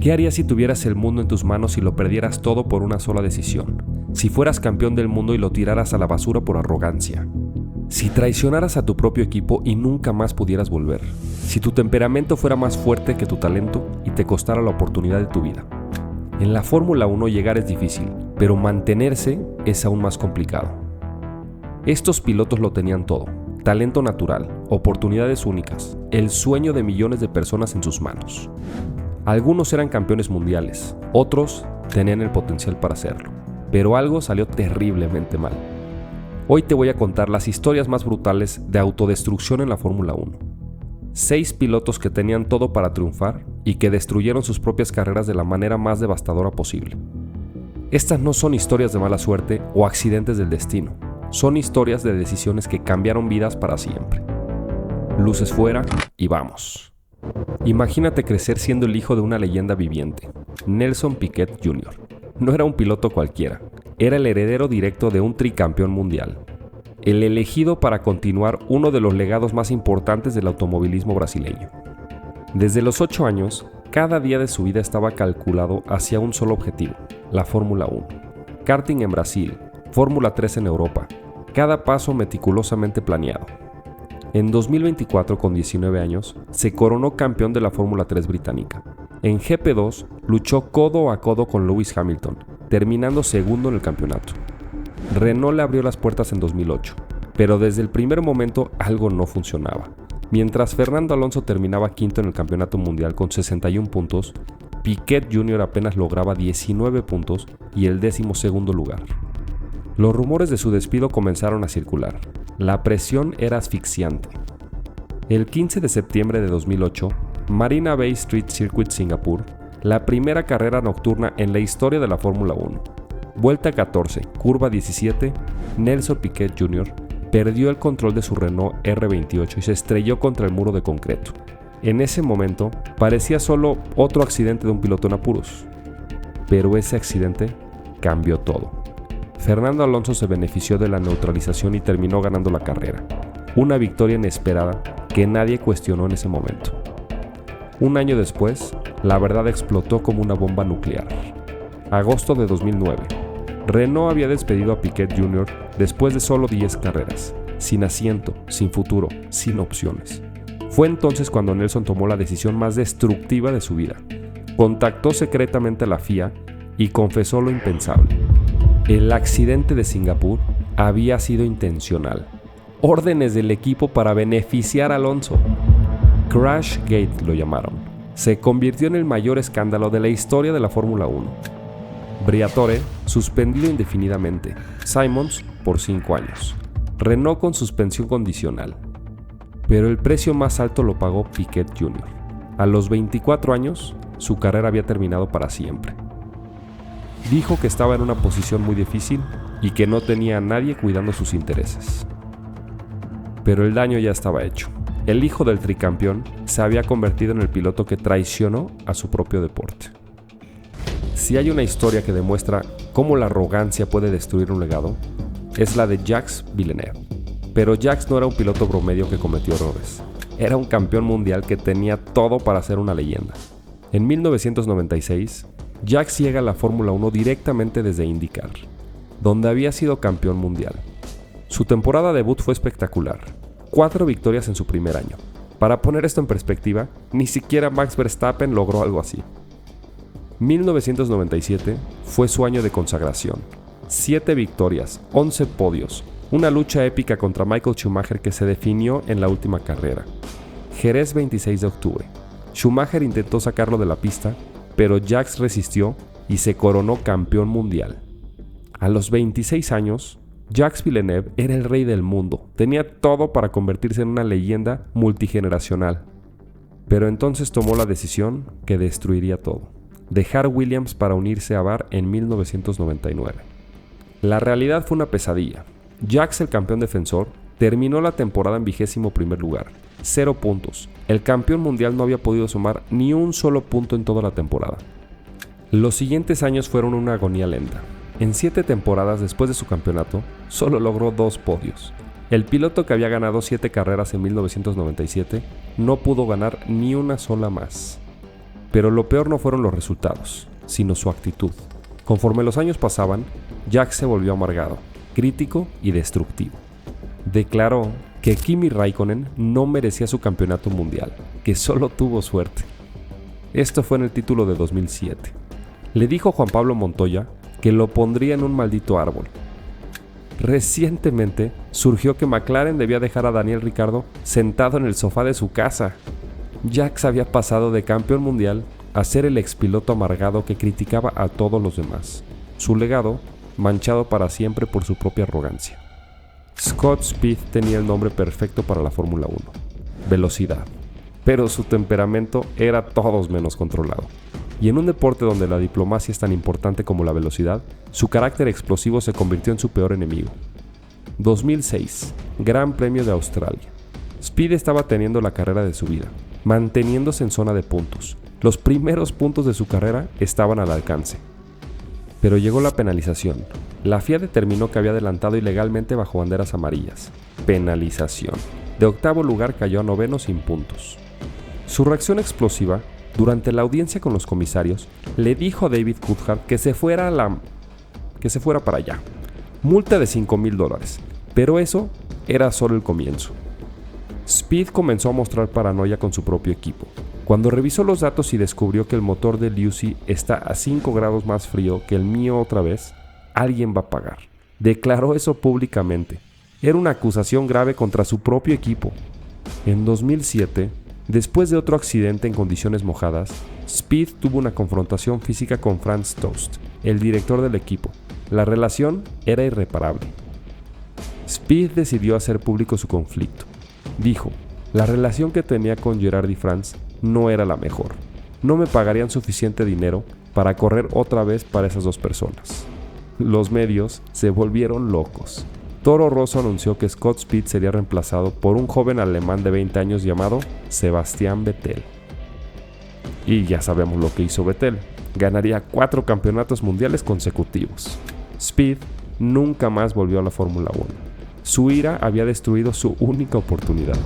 ¿Qué harías si tuvieras el mundo en tus manos y lo perdieras todo por una sola decisión? Si fueras campeón del mundo y lo tiraras a la basura por arrogancia. Si traicionaras a tu propio equipo y nunca más pudieras volver. Si tu temperamento fuera más fuerte que tu talento y te costara la oportunidad de tu vida. En la Fórmula 1 llegar es difícil, pero mantenerse es aún más complicado. Estos pilotos lo tenían todo: talento natural, oportunidades únicas, el sueño de millones de personas en sus manos. Algunos eran campeones mundiales, otros tenían el potencial para hacerlo, pero algo salió terriblemente mal. Hoy te voy a contar las historias más brutales de autodestrucción en la Fórmula 1. 6 pilotos que tenían todo para triunfar y que destruyeron sus propias carreras de la manera más devastadora posible. Estas no son historias de mala suerte o accidentes del destino, son historias de decisiones que cambiaron vidas para siempre. Luces fuera y vamos. Imagínate crecer siendo el hijo de una leyenda viviente, Nelson Piquet Jr. No era un piloto cualquiera, era el heredero directo de un tricampeón mundial, el elegido para continuar uno de los legados más importantes del automovilismo brasileño. Desde los 8 años, cada día de su vida estaba calculado hacia un solo objetivo, la Fórmula 1. Karting en Brasil, Fórmula 3 en Europa, cada paso meticulosamente planeado. En 2024, con 19 años, se coronó campeón de la Fórmula 3 británica. En GP2, luchó codo a codo con Lewis Hamilton, terminando segundo en el campeonato. Renault le abrió las puertas en 2008, pero desde el primer momento algo no funcionaba. Mientras Fernando Alonso terminaba quinto en el campeonato mundial con 61 puntos, Piquet Jr. apenas lograba 19 puntos y el 12º lugar. Los rumores de su despido comenzaron a circular. La presión era asfixiante. El 15 de septiembre de 2008, Marina Bay Street Circuit, Singapur, la primera carrera nocturna en la historia de la Fórmula 1. Vuelta 14, curva 17, Nelson Piquet Jr. perdió el control de su Renault R28 y se estrelló contra el muro de concreto. En ese momento, parecía solo otro accidente de un piloto en apuros. Pero ese accidente cambió todo. Fernando Alonso se benefició de la neutralización y terminó ganando la carrera. Una victoria inesperada que nadie cuestionó en ese momento. Un año después, la verdad explotó como una bomba nuclear. Agosto de 2009. Renault había despedido a Piquet Jr. después de solo 10 carreras, sin asiento, sin futuro, sin opciones. Fue entonces cuando Nelson tomó la decisión más destructiva de su vida. Contactó secretamente a la FIA y confesó lo impensable. El accidente de Singapur había sido intencional. Órdenes del equipo para beneficiar a Alonso. Crashgate lo llamaron. Se convirtió en el mayor escándalo de la historia de la Fórmula 1. Briatore suspendido indefinidamente. Simons por 5 años. Renault con suspensión condicional. Pero el precio más alto lo pagó Piquet Jr. A los 24 años, su carrera había terminado para siempre. Dijo que estaba en una posición muy difícil y que no tenía a nadie cuidando sus intereses. Pero el daño ya estaba hecho. El hijo del tricampeón se había convertido en el piloto que traicionó a su propio deporte. Si hay una historia que demuestra cómo la arrogancia puede destruir un legado, es la de Jacques Villeneuve. Pero Jacques no era un piloto promedio que cometió errores. Era un campeón mundial que tenía todo para ser una leyenda. En 1996, Jacques llega a la Fórmula 1 directamente desde IndyCar, donde había sido campeón mundial. Su temporada debut fue espectacular, 4 victorias en su primer año. Para poner esto en perspectiva, ni siquiera Max Verstappen logró algo así. 1997 fue su año de consagración, 7 victorias, 11 podios, una lucha épica contra Michael Schumacher que se definió en la última carrera. Jerez 26 de octubre. Schumacher intentó sacarlo de la pista, pero Jacques resistió y se coronó campeón mundial. A los 26 años, Jacques Villeneuve era el rey del mundo, tenía todo para convertirse en una leyenda multigeneracional. Pero entonces tomó la decisión que destruiría todo: dejar Williams para unirse a Barr en 1999. La realidad fue una pesadilla. Jacques, el campeón defensor, terminó la temporada en 21º lugar, 0 puntos. El campeón mundial no había podido sumar ni un solo punto en toda la temporada. Los siguientes años fueron una agonía lenta. En 7 temporadas después de su campeonato, solo logró 2 podios. El piloto que había ganado 7 carreras en 1997 no pudo ganar ni una sola más. Pero lo peor no fueron los resultados, sino su actitud. Conforme los años pasaban, Jack se volvió amargado, crítico y destructivo. Declaró que Kimi Räikkönen no merecía su campeonato mundial, que solo tuvo suerte. Esto fue en el título de 2007. Le dijo a Juan Pablo Montoya que lo pondría en un maldito árbol. Recientemente surgió que McLaren debía dejar a Daniel Ricciardo sentado en el sofá de su casa. Jack había pasado de campeón mundial a ser el expiloto amargado que criticaba a todos los demás. Su legado manchado para siempre por su propia arrogancia. Scott Speed tenía el nombre perfecto para la Fórmula 1: velocidad. Pero su temperamento era todos menos controlado. Y en un deporte donde la diplomacia es tan importante como la velocidad, su carácter explosivo se convirtió en su peor enemigo. 2006, Gran Premio de Australia. Speed estaba teniendo la carrera de su vida, manteniéndose en zona de puntos. Los primeros puntos de su carrera estaban al alcance. Pero llegó la penalización. La FIA determinó que había adelantado ilegalmente bajo banderas amarillas. Penalización. De octavo lugar cayó a noveno sin puntos. Su reacción explosiva, durante la audiencia con los comisarios, le dijo a David Coulthard que se fuera para allá. Multa de $5,000, pero eso era solo el comienzo. Speed comenzó a mostrar paranoia con su propio equipo. Cuando revisó los datos y descubrió que el motor de Lucy está a 5 grados más frío que el mío otra vez, alguien va a pagar. Declaró eso públicamente. Era una acusación grave contra su propio equipo. En 2007, después de otro accidente en condiciones mojadas, Speed tuvo una confrontación física con Franz Tost, el director del equipo. La relación era irreparable. Speed decidió hacer público su conflicto. Dijo: la relación que tenía con Gerard y Franz no era la mejor. No me pagarían suficiente dinero para correr otra vez para esas dos personas. Los medios se volvieron locos. Toro Rosso anunció que Scott Speed sería reemplazado por un joven alemán de 20 años llamado Sebastian Vettel. Y ya sabemos lo que hizo Vettel. Ganaría 4 campeonatos mundiales consecutivos. Speed nunca más volvió a la Fórmula 1. Su ira había destruido su única oportunidad.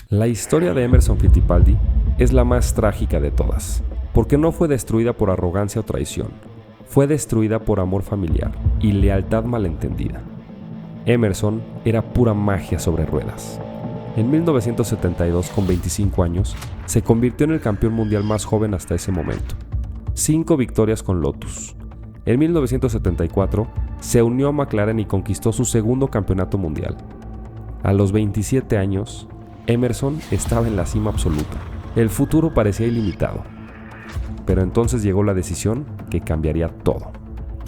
La historia de Emerson Fittipaldi es la más trágica de todas, porque no fue destruida por arrogancia o traición. Fue destruida por amor familiar y lealtad malentendida. Emerson era pura magia sobre ruedas. En 1972, con 25 años, se convirtió en el campeón mundial más joven hasta ese momento. 5 victorias con Lotus. En 1974, se unió a McLaren y conquistó su segundo campeonato mundial. A los 27 años, Emerson estaba en la cima absoluta. El futuro parecía ilimitado. Pero entonces llegó la decisión que cambiaría todo.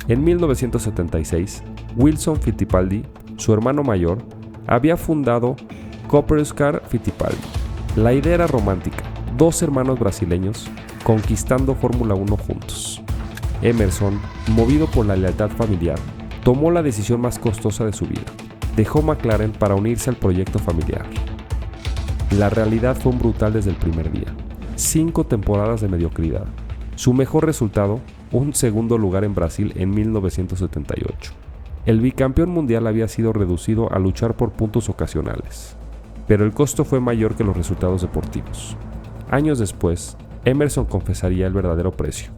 En 1976, Wilson Fittipaldi, su hermano mayor, había fundado Copperscar Fittipaldi. La idea era romántica: 2 hermanos brasileños conquistando Fórmula 1 juntos. Emerson, movido por la lealtad familiar, tomó la decisión más costosa de su vida. Dejó McLaren para unirse al proyecto familiar. La realidad fue brutal desde el primer día. 5 temporadas de mediocridad. Su mejor resultado, un segundo lugar en Brasil en 1978. El bicampeón mundial había sido reducido a luchar por puntos ocasionales, pero el costo fue mayor que los resultados deportivos. Años después, Emerson confesaría el verdadero precio.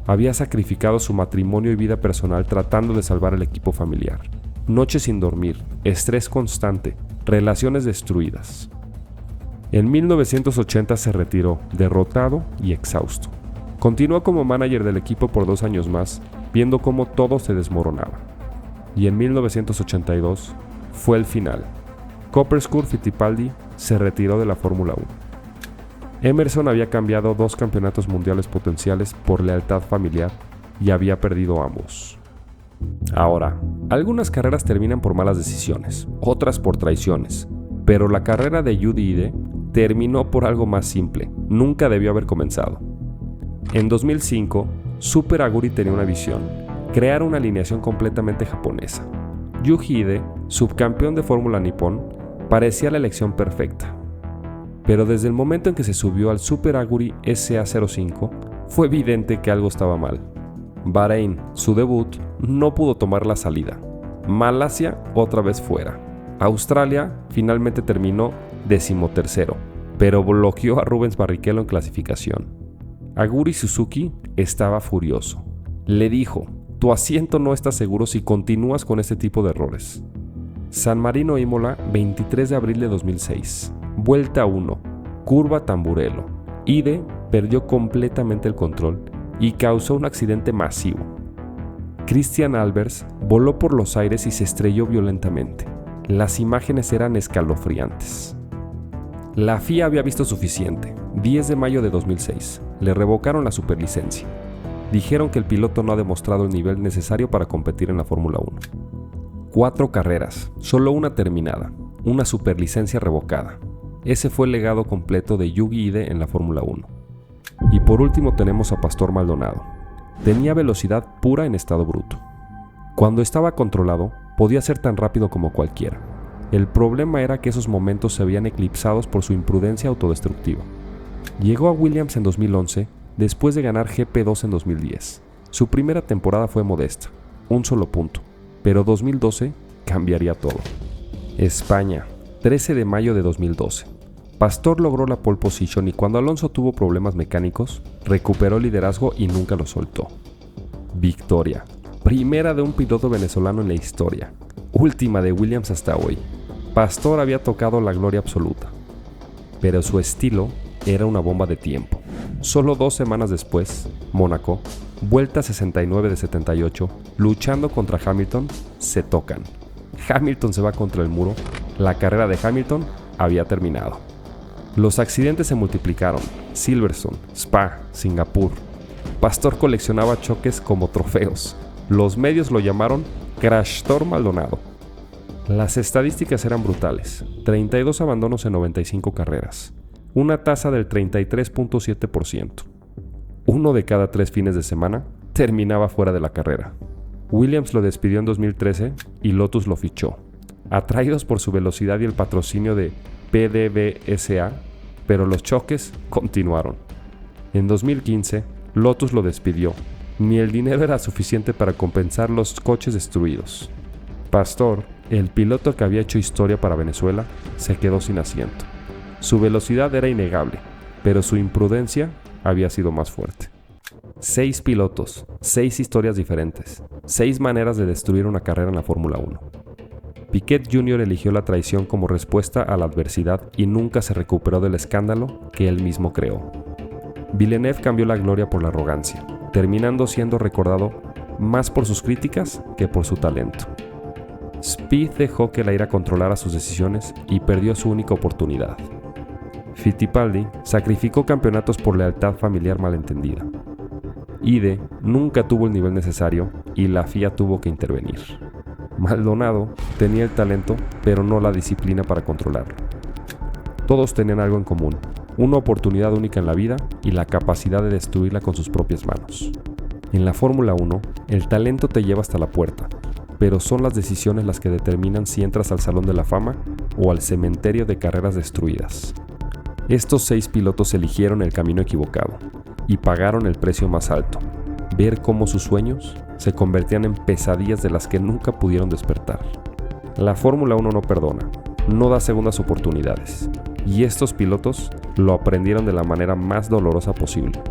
Había sacrificado su matrimonio y vida personal tratando de salvar el equipo familiar. Noches sin dormir, estrés constante, relaciones destruidas. En 1980 se retiró, derrotado y exhausto. Continuó como manager del equipo por 2 años más, viendo cómo todo se desmoronaba. Y en 1982 fue el final. Copperscar Fittipaldi se retiró de la Fórmula 1. Emerson había cambiado 2 campeonatos mundiales potenciales por lealtad familiar y había perdido ambos. Ahora, algunas carreras terminan por malas decisiones, otras por traiciones, pero la carrera de Judy Ide terminó por algo más simple. Nunca debió haber comenzado. En 2005, Super Aguri tenía una visión: crear una alineación completamente japonesa. Yuji Ide, subcampeón de Fórmula Nippon, parecía la elección perfecta. Pero desde el momento en que se subió al Super Aguri SA05, fue evidente que algo estaba mal. Bahrein, su debut, no pudo tomar la salida. Malasia, otra vez fuera. Australia finalmente terminó 13º, pero bloqueó a Rubens Barrichello en clasificación. Aguri Suzuki estaba furioso. Le dijo: tu asiento no está seguro si continúas con este tipo de errores. San Marino Imola, 23 de abril de 2006. Vuelta 1. Curva Tamburello. Ide perdió completamente el control y causó un accidente masivo. Christian Albers voló por los aires y se estrelló violentamente. Las imágenes eran escalofriantes. La FIA había visto suficiente. 10 de mayo de 2006. Le revocaron la superlicencia. Dijeron que el piloto no ha demostrado el nivel necesario para competir en la Fórmula 1. 4 carreras, solo una terminada, una superlicencia revocada. Ese fue el legado completo de Yugi Ide en la Fórmula 1. Y por último tenemos a Pastor Maldonado. Tenía velocidad pura en estado bruto. Cuando estaba controlado, podía ser tan rápido como cualquiera. El problema era que esos momentos se veían eclipsados por su imprudencia autodestructiva. Llegó a Williams en 2011, después de ganar GP2 en 2010. Su primera temporada fue modesta, un solo punto, pero 2012 cambiaría todo. España, 13 de mayo de 2012. Pastor logró la pole position y cuando Alonso tuvo problemas mecánicos, recuperó el liderazgo y nunca lo soltó. Victoria, primera de un piloto venezolano en la historia, última de Williams hasta hoy. Pastor había tocado la gloria absoluta, pero su estilo era una bomba de tiempo. Solo 2 semanas después, Mónaco, vuelta 69 de 78, luchando contra Hamilton, se tocan. Hamilton se va contra el muro, la carrera de Hamilton había terminado. Los accidentes se multiplicaron: Silverstone, Spa, Singapur. Pastor coleccionaba choques como trofeos. Los medios lo llamaron Crashtor Maldonado. Las estadísticas eran brutales: 32 abandonos en 95 carreras, una tasa del 33.7%. 1 de cada 3 fines de semana terminaba fuera de la carrera. Williams lo despidió en 2013 y Lotus lo fichó, atraídos por su velocidad y el patrocinio de PDVSA, pero los choques continuaron. En 2015, Lotus lo despidió. Ni el dinero era suficiente para compensar los coches destruidos. Pastor, el piloto que había hecho historia para Venezuela, se quedó sin asiento. Su velocidad era innegable, pero su imprudencia había sido más fuerte. 6 pilotos, 6 historias diferentes, 6 maneras de destruir una carrera en la Fórmula 1. Piquet Jr. eligió la traición como respuesta a la adversidad y nunca se recuperó del escándalo que él mismo creó. Villeneuve cambió la gloria por la arrogancia, terminando siendo recordado más por sus críticas que por su talento. Speed dejó que la ira controlara sus decisiones y perdió su única oportunidad. Fittipaldi sacrificó campeonatos por lealtad familiar malentendida. Ide nunca tuvo el nivel necesario y la FIA tuvo que intervenir. Maldonado tenía el talento, pero no la disciplina para controlarlo. Todos tenían algo en común: una oportunidad única en la vida y la capacidad de destruirla con sus propias manos. En la Fórmula 1, el talento te lleva hasta la puerta, pero son las decisiones las que determinan si entras al Salón de la Fama o al cementerio de carreras destruidas. Estos 6 pilotos eligieron el camino equivocado y pagaron el precio más alto: ver cómo sus sueños se convertían en pesadillas de las que nunca pudieron despertar. La Fórmula 1 no perdona, no da segundas oportunidades, y estos pilotos lo aprendieron de la manera más dolorosa posible.